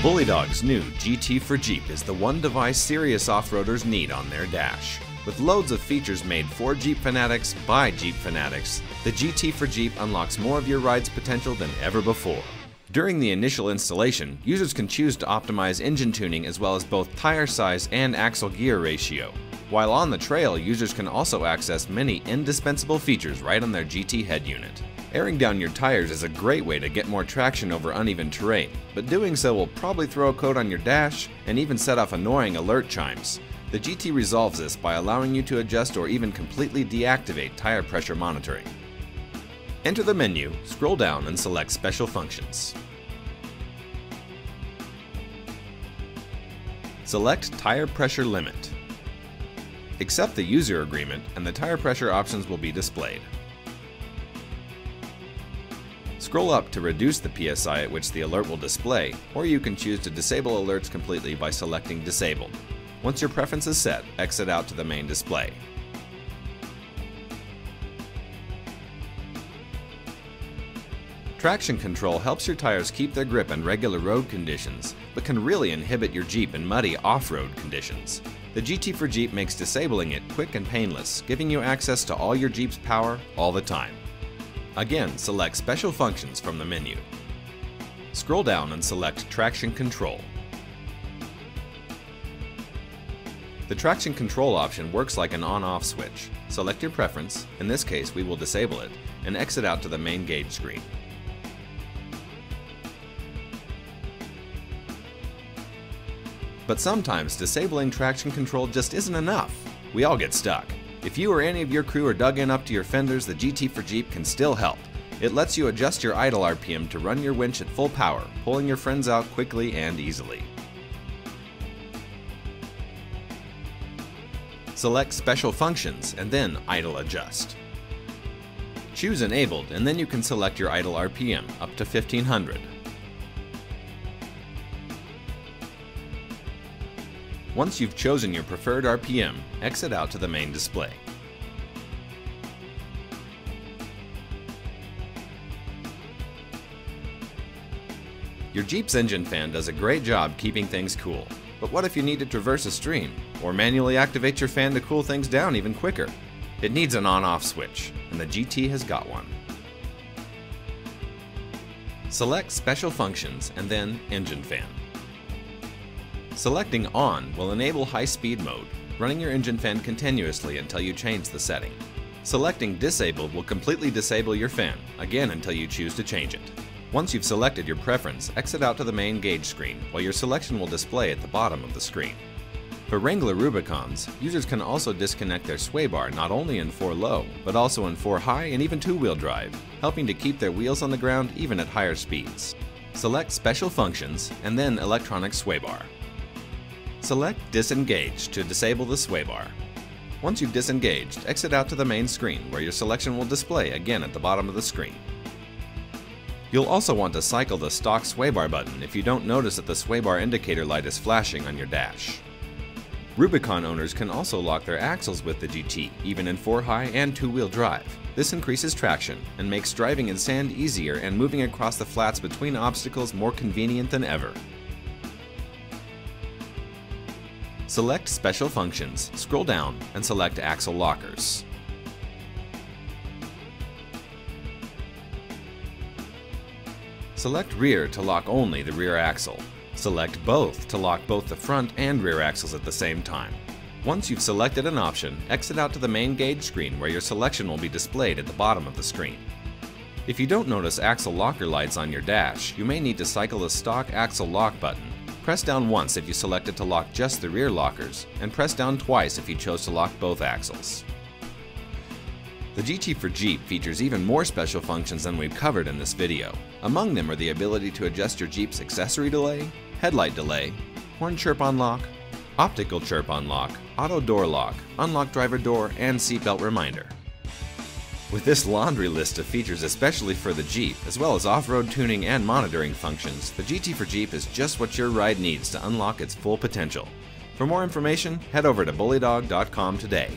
BullyDog's new GT for Jeep is the one device serious off-roaders need on their dash. With loads of features made for Jeep fanatics by Jeep fanatics, the GT for Jeep unlocks more of your ride's potential than ever before. During the initial installation, users can choose to optimize engine tuning as well as both tire size and axle gear ratio. While on the trail, users can also access many indispensable features right on their GT head unit. Airing down your tires is a great way to get more traction over uneven terrain, but doing so will probably throw a coat on your dash and even set off annoying alert chimes. The GT resolves this by allowing you to adjust or even completely deactivate tire pressure monitoring. Enter the menu, scroll down and select Special Functions. Select Tire Pressure Limit. Accept the user agreement and the tire pressure options will be displayed. Scroll up to reduce the PSI at which the alert will display, or you can choose to disable alerts completely by selecting Disabled. Once your preference is set, exit out to the main display. Traction control helps your tires keep their grip in regular road conditions, but can really inhibit your Jeep in muddy off-road conditions. The GT for Jeep makes disabling it quick and painless, giving you access to all your Jeep's power all the time. Again, select Special Functions from the menu. Scroll down and select Traction Control. The traction control option works like an on-off switch. Select your preference, in this case we will disable it, and exit out to the main gauge screen. But sometimes disabling traction control just isn't enough. We all get stuck. If you or any of your crew are dug in up to your fenders, the GT for Jeep can still help. It lets you adjust your idle RPM to run your winch at full power, pulling your friends out quickly and easily. Select Special Functions and then Idle Adjust. Choose Enabled and then you can select your idle RPM up to 1500. Once you've chosen your preferred RPM, exit out to the main display. Your Jeep's engine fan does a great job keeping things cool, but what if you need to traverse a stream, or manually activate your fan to cool things down even quicker? It needs an on-off switch, and the GT has got one. Select Special Functions and then Engine Fan. Selecting On will enable high-speed mode, running your engine fan continuously until you change the setting. Selecting Disabled will completely disable your fan, again until you choose to change it. Once you've selected your preference, exit out to the main gauge screen, while your selection will display at the bottom of the screen. For Wrangler Rubicons, users can also disconnect their sway bar not only in 4-low, but also in 4-high and even 2-wheel drive, helping to keep their wheels on the ground even at higher speeds. Select Special Functions and then Electronic Sway Bar. Select Disengage to disable the sway bar. Once you've disengaged, exit out to the main screen where your selection will display again at the bottom of the screen. You'll also want to cycle the stock sway bar button if you don't notice that the sway bar indicator light is flashing on your dash. Rubicon owners can also lock their axles with the GT, even in 4-high and 2-wheel drive. This increases traction and makes driving in sand easier and moving across the flats between obstacles more convenient than ever. Select Special Functions, scroll down, and select Axle Lockers. Select Rear to lock only the rear axle. Select Both to lock both the front and rear axles at the same time. Once you've selected an option, exit out to the main gauge screen where your selection will be displayed at the bottom of the screen. If you don't notice axle locker lights on your dash, you may need to cycle the stock axle lock button. Press down once if you selected to lock just the rear lockers, and press down twice if you chose to lock both axles. The GT for Jeep features even more special functions than we've covered in this video. Among them are the ability to adjust your Jeep's accessory delay, headlight delay, horn chirp unlock, optical chirp unlock, auto door lock, unlock driver door, and seatbelt reminder. With this laundry list of features especially for the Jeep, as well as off-road tuning and monitoring functions, the GT for Jeep is just what your ride needs to unlock its full potential. For more information, head over to bullydog.com today.